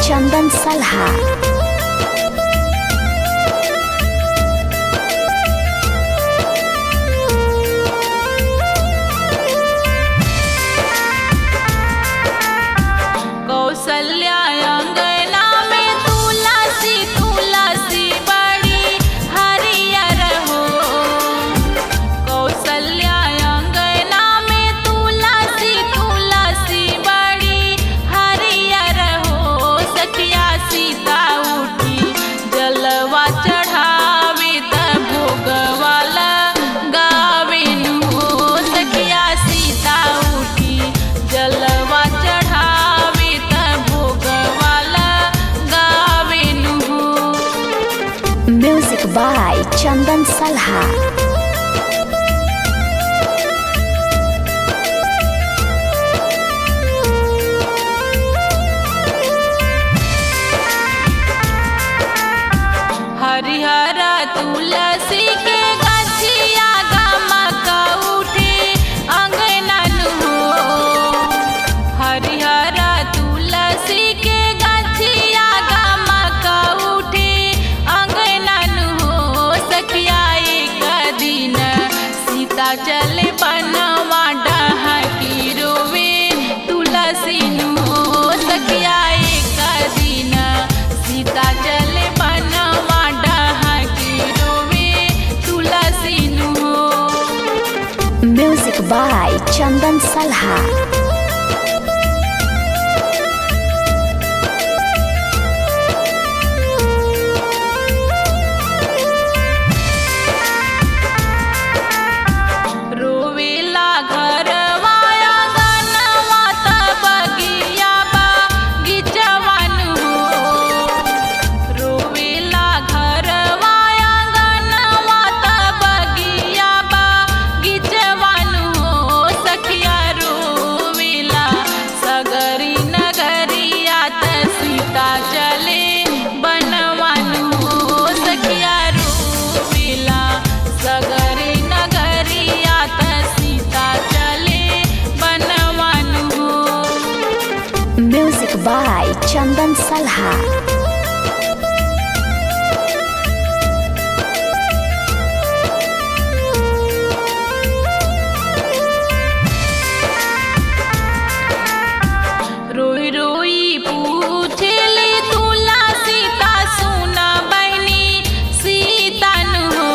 चंदन सलहा। कौशल्या अंगना में तुलसी तुलसी बड़ी हरियर हो। कौशल्या अंगना में तुलसी तुलसी बड़ी हरियर हो। सखिया सीता उठी जलवा चढ़ावे त भोगवाला गावेनु हो। सखिया सीता उठी जलवा चढ़ावे त भोगवाला गावेनु हो। म्यूजिक बाय चंदन सलहा। हरिहर तुलसी के गछिया गमक उठे अंगनन हो। हरिहर तुलसी के गछिया गमक उठे अंगनन हो। सखिया एक दिन सीता चले बनवा डहकी रोवे तुलसी नु हो। सखिया एक दिन सीता चले बनवा डहकी रोवे तुलसी नु हो। म्यूजिक बाय चंदन सलहा। रोवेला घरवा आंगनवा त बगिया बगीचवन हो। रोवेला घरवा आंगनवा त बगिया बगीचवन हो। सखिया रोवेला सगरी नगरिया त सीता चले बनवन हो। सखिया रोवेला सगरी नगरिया त सीता चले बनवन हो। म्यूजिक बाय चंदन सलहा। रोई रोई पूछेली तुलसी ता सुना बहनी सीतन हो।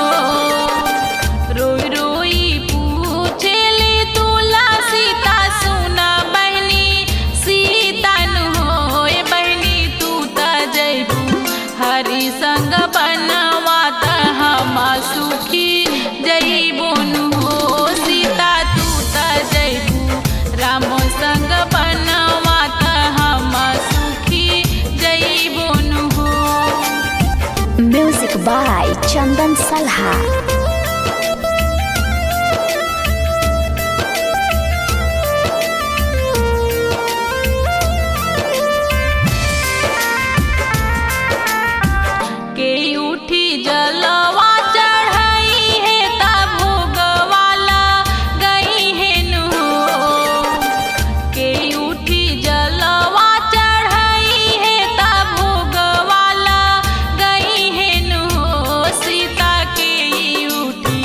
रोई रोई पूछेली तुलसी ता सुना बहनी सीतन हो। ए बहनी तू त जैबू हरि संग बनवा त हम सुखी जैबुन हो। सीता तू त जैबू राम संग बनवा त हम सुखी जैबुन हो। म्यूजिक बाय चंदन सलहा। के उठी जलवा चढ़ाई है त भोगवाला गई है नु हो। के उठी जलवा चढ़ाई है त भोगवाला गई है नु हो। सीता के उठी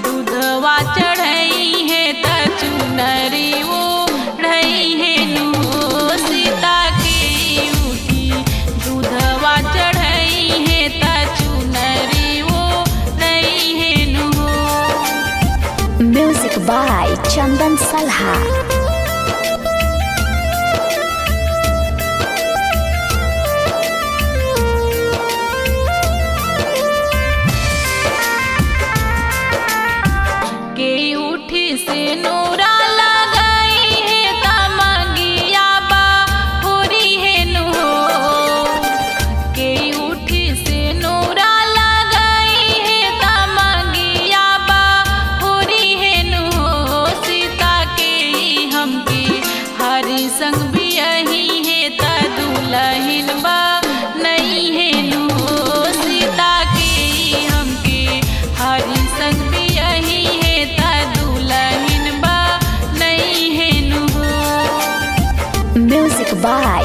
दूधवा चढ़ाई है त चुनरी ओढ़ई है नु हो। सीता के उठी दूधवा चढ़ाई है त चुनरी ओढ़ई है नु हो। म्यूजिक बाय चंदन सलहा। के उठी से नूरा लगाई है त मंगिया बाहुरी है नु हो। के उठी से नूरा लगाई है त मंगिया बाहुरी है नु हो। सीता के हमके हरि संग बियही है त दुलहिन बा नहीं है नु हो। सीता के हमके हरि संग बियही है त दुलहिन बा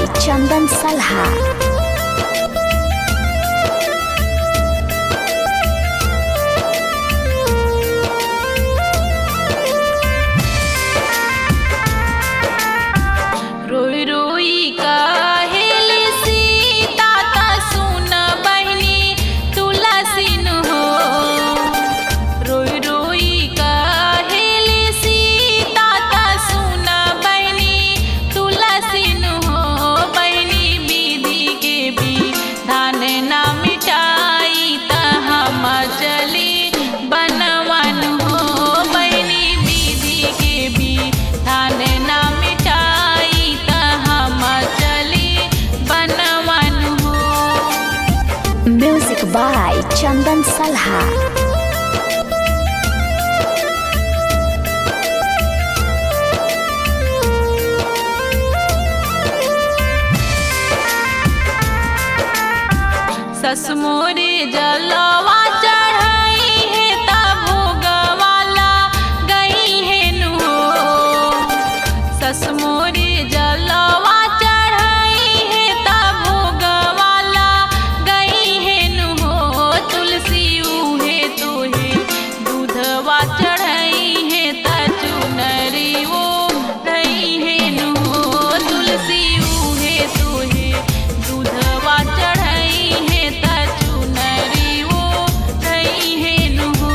by Chandan Salha. रोई रोई काहेली सीता ता सुन बहनी तुलसी नु हो। रोई रोई काहेली सीता ता सुन बहनी तुलसी नु हो। बहनी विधि के भी धान ना मिटाई ता हम चली बनवन हो। बहनी विधि के भी धान ना मिटाई ता हम चली बनवन हो। Music by Chandan Salha. सस मोरे जलवा चढ़ाई है ता भोगवाला गई है नु हो। सस मोरे जलवा चढ़ाई है ता भोगवाला गई है नु हो। तुलसी उहे तोहे दूधवा चढ़ाई है ता चुनरी वो रही है नु हो। तुलसी उहे तोहे दूधवा चढ़ाई है ता चुनरी वो रही है नु हो।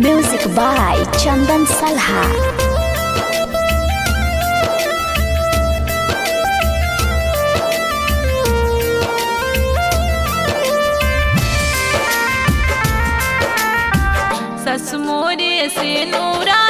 Music by Chandan Salha. सस मोरे से नूरा